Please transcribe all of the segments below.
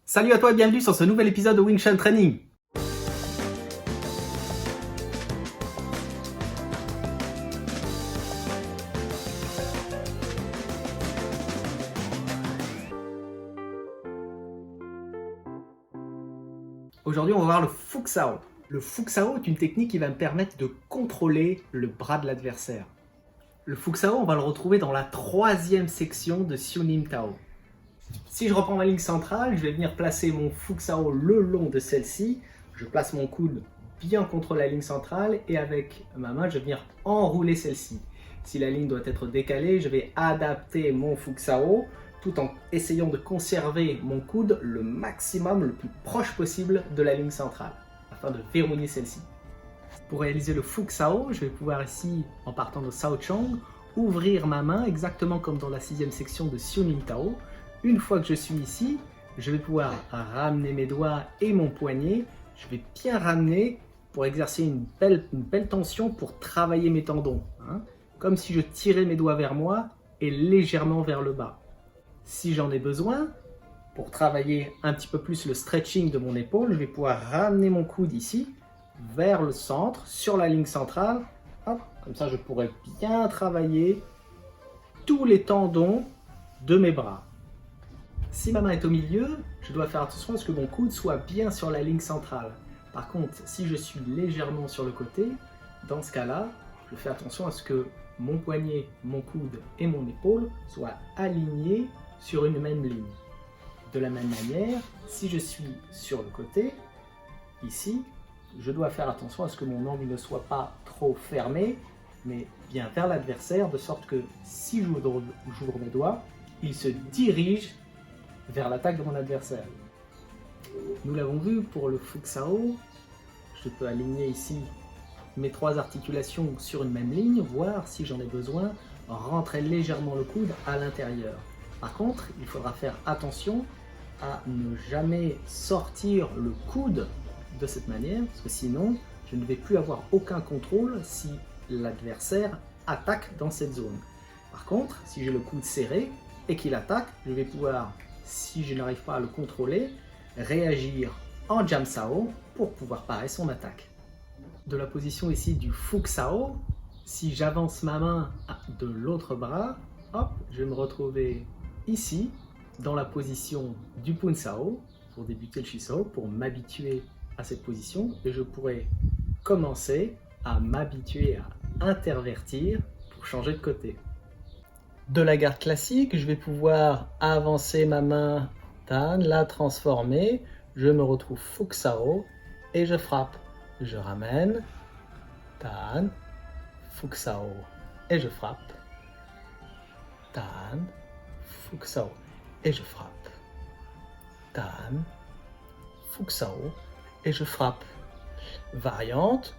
Salut à toi et bienvenue sur ce nouvel épisode de Wing Chun Training. Aujourd'hui, on va voir le Fuxao. Le Fuxao est une technique qui va me permettre de contrôler le bras de l'adversaire. Le Fuxao, on va le retrouver dans la troisième section de Xiunim Tao. Si je reprends ma ligne centrale, je vais venir placer mon Fuxao le long de celle-ci. Je place mon coude bien contre la ligne centrale et avec ma main, je vais venir enrouler celle-ci. Si la ligne doit être décalée, je vais adapter mon Fuxao tout en essayant de conserver mon coude le maximum, le plus proche possible de la ligne centrale, afin de verrouiller celle-ci. Pour réaliser le Fuxao, je vais pouvoir ici, en partant de Sao Chong, ouvrir ma main exactement comme dans la sixième section de Xiunim Tao. Une fois que je suis ici, je vais pouvoir ramener mes doigts et mon poignet. Je vais bien ramener pour exercer une belle tension pour travailler mes tendons. Comme si je tirais mes doigts vers moi et légèrement vers le bas. Si j'en ai besoin, pour travailler un petit peu plus le stretching de mon épaule, je vais pouvoir ramener mon coude ici, vers le centre, sur la ligne centrale. Hop, comme ça, je pourrais bien travailler tous les tendons de mes bras. Si ma main est au milieu, je dois faire attention à ce que mon coude soit bien sur la ligne centrale. Par contre, si je suis légèrement sur le côté, dans ce cas-là, je fais attention à ce que mon poignet, mon coude et mon épaule soient alignés sur une même ligne. De la même manière, si je suis sur le côté, ici, je dois faire attention à ce que mon angle ne soit pas trop fermé, mais bien vers l'adversaire, de sorte que si j'ouvre mes doigts, il se dirige vers l'attaque de mon adversaire. Nous l'avons vu pour le Fuxao, je peux aligner ici mes trois articulations sur une même ligne, voire si j'en ai besoin, rentrer légèrement le coude à l'intérieur. Par contre, il faudra faire attention à ne jamais sortir le coude de cette manière, parce que sinon, je ne vais plus avoir aucun contrôle si l'adversaire attaque dans cette zone. Par contre, si j'ai le coude serré et qu'il attaque, je vais pouvoir, si je n'arrive pas à le contrôler, réagir en Jam Sao pour pouvoir parer son attaque. De la position ici du Fuxao, si j'avance ma main de l'autre bras, hop, je vais me retrouver ici, dans la position du Punsao, pour débuter le Shisao, pour m'habituer à cette position, et je pourrais commencer à m'habituer à intervertir pour changer de côté. De la garde classique, je vais pouvoir avancer ma main, la transformer, je me retrouve Fuxao, et je frappe. Je ramène, Tan, Fuxao, et je frappe. Tan, Fuxao, et je frappe. Tan, Fuxao, et je frappe. Variante,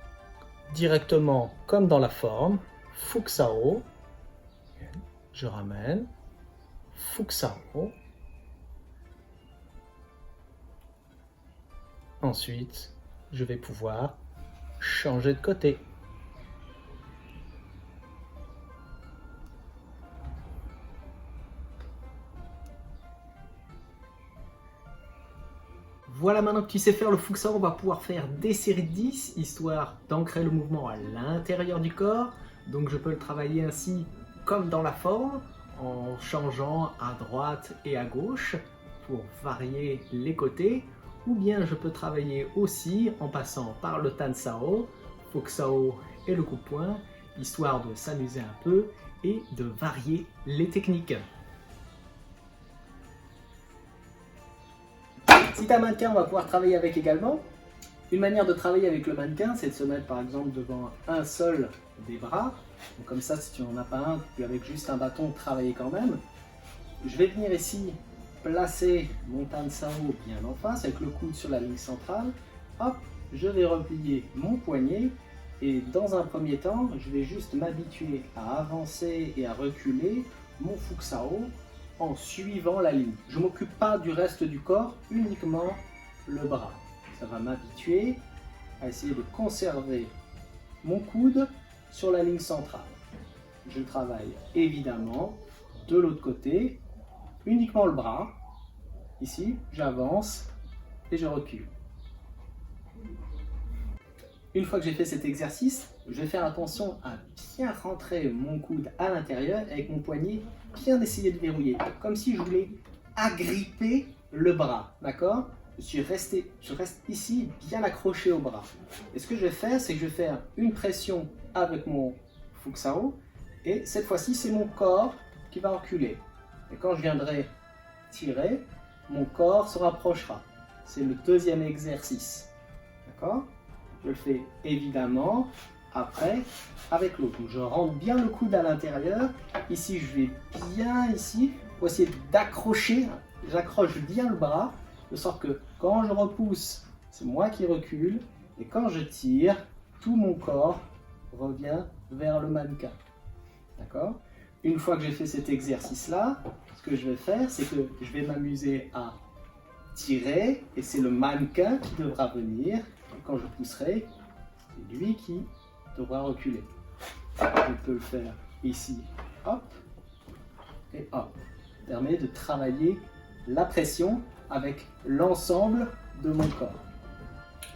directement comme dans la forme, Fuxao, je ramène, Fuxao. Ensuite, je vais pouvoir changer de côté. Voilà, maintenant que tu sais faire le Fuxao, on va pouvoir faire des séries de 10, histoire d'ancrer le mouvement à l'intérieur du corps. Donc je peux le travailler ainsi comme dans la forme, en changeant à droite et à gauche pour varier les côtés. Ou bien je peux travailler aussi en passant par le Tan Sao, Fuxao et le coup de poing, histoire de s'amuser un peu et de varier les techniques. Si tu as un mannequin, on va pouvoir travailler avec également. Une manière de travailler avec le mannequin, c'est de se mettre par exemple devant un seul des bras. Donc comme ça, si tu n'en as pas un, tu peux avec juste un bâton travailler quand même. Je vais venir ici placer mon Tan Sao bien en face avec le coude sur la ligne centrale. Hop, je vais replier mon poignet et dans un premier temps, je vais juste m'habituer à avancer et à reculer mon Fuxao en suivant la ligne. Je ne m'occupe pas du reste du corps, uniquement le bras. Ça va m'habituer à essayer de conserver mon coude sur la ligne centrale. Je travaille évidemment de l'autre côté, uniquement le bras. ici, j'avance et je recule. Une fois que j'ai fait cet exercice, je vais faire attention à bien rentrer mon coude à l'intérieur avec mon poignet, bien essayer de verrouiller, comme si je voulais agripper le bras, d'accord? Je reste ici bien accroché au bras. Et ce que je vais faire, c'est que je vais faire une pression avec mon Fuxao, et cette fois-ci, c'est mon corps qui va reculer. Et quand je viendrai tirer, mon corps se rapprochera. C'est le deuxième exercice, d'accord? Je le fais évidemment après avec l'autre. Je rentre bien le coude à l'intérieur. Ici, je vais bien ici pour essayer d'accrocher. J'accroche bien le bras de sorte que quand je repousse, c'est moi qui recule. Et quand je tire, tout mon corps revient vers le mannequin. D'accord? Une fois que j'ai fait cet exercice-là, ce que je vais faire, c'est que je vais m'amuser à tirer et c'est le mannequin qui devra venir. Et quand je pousserai, c'est lui qui devra reculer. Je peux le faire ici, hop, et hop. Ça permet de travailler la pression avec l'ensemble de mon corps.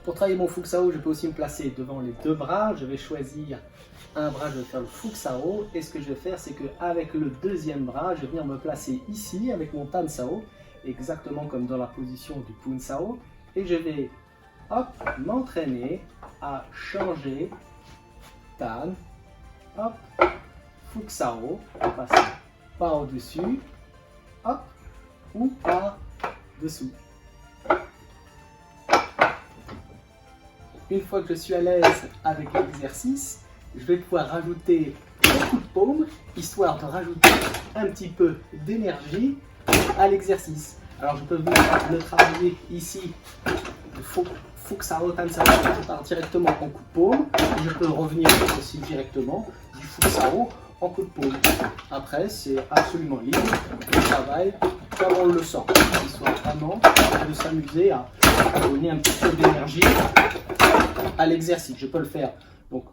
Pour travailler mon Fuxao, je peux aussi me placer devant les deux bras. Je vais choisir un bras, je vais faire le Fuxao. Et ce que je vais faire, c'est qu'avec le deuxième bras, je vais venir me placer ici avec mon Tansao, exactement comme dans la position du Punsao. Et je vais hop, m'entraîner à changer Tan, hop, Fuxao, passer par au-dessus, hop, ou par dessous. Une fois que je suis à l'aise avec l'exercice, je vais pouvoir rajouter un coup de paume, histoire de rajouter un petit peu d'énergie à l'exercice. Alors je peux venir le travailler ici, le Fuxao, Tansao, je pars directement en coup de paume, et je peux revenir aussi directement du Fuxao en coup de paume. Après, c'est absolument libre, le travail comme on le sent, histoire vraiment de s'amuser à donner un petit peu d'énergie à l'exercice. Je peux le faire donc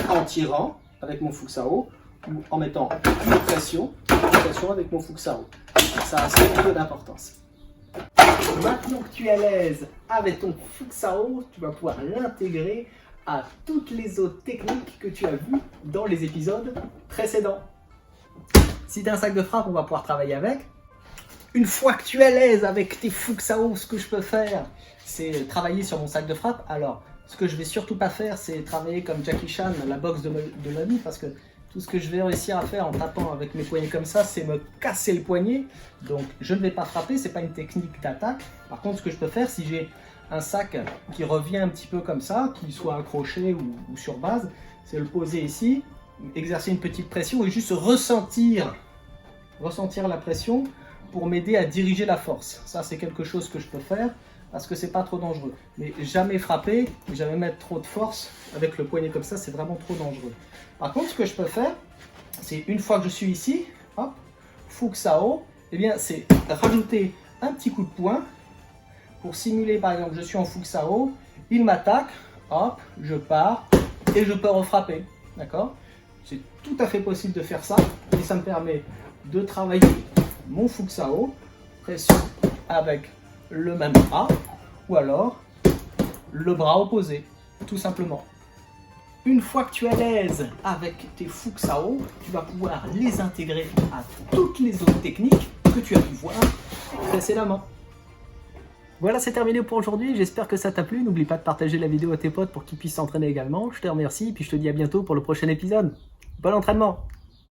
en tirant avec mon Fuxao ou en mettant une pression avec mon Fuxao. Ça a assez peu d'importance. Maintenant que tu es à l'aise avec ton Fuxao, tu vas pouvoir l'intégrer à toutes les autres techniques que tu as vues dans les épisodes précédents. Si tu as un sac de frappe, on va pouvoir travailler avec. Une fois que tu es à l'aise avec tes Fuxao, ce que je peux faire, c'est travailler sur mon sac de frappe. Alors, ce que je vais surtout pas faire, c'est travailler comme Jackie Chan, la boxe de la vie, parce que tout ce que je vais réussir à faire en tapant avec mes poignets comme ça, c'est me casser le poignet. Donc, je ne vais pas frapper, c'est pas une technique d'attaque. Par contre, ce que je peux faire, si j'ai un sac qui revient un petit peu comme ça, qu'il soit accroché ou sur base, c'est le poser ici, exercer une petite pression et juste ressentir la pression pour m'aider à diriger la force. Ça, c'est quelque chose que je peux faire parce que c'est pas trop dangereux. Mais jamais frapper, jamais mettre trop de force avec le poignet comme ça, c'est vraiment trop dangereux. Par contre, ce que je peux faire, c'est une fois que je suis ici, hop, Fuxao, eh bien, c'est rajouter un petit coup de poing pour simuler, par exemple, je suis en Fuxao, il m'attaque, hop, je pars et je peux refrapper, d'accord? C'est tout à fait possible de faire ça et ça me permet de travailler mon Fuxao, pression avec le même bras ou alors le bras opposé, tout simplement. Une fois que tu es à l'aise avec tes Fuxao, tu vas pouvoir les intégrer à toutes les autres techniques que tu as pu voir précédemment. Voilà, c'est terminé pour aujourd'hui. J'espère que ça t'a plu. N'oublie pas de partager la vidéo à tes potes pour qu'ils puissent s'entraîner également. Je te remercie et puis je te dis à bientôt pour le prochain épisode. Bon entraînement!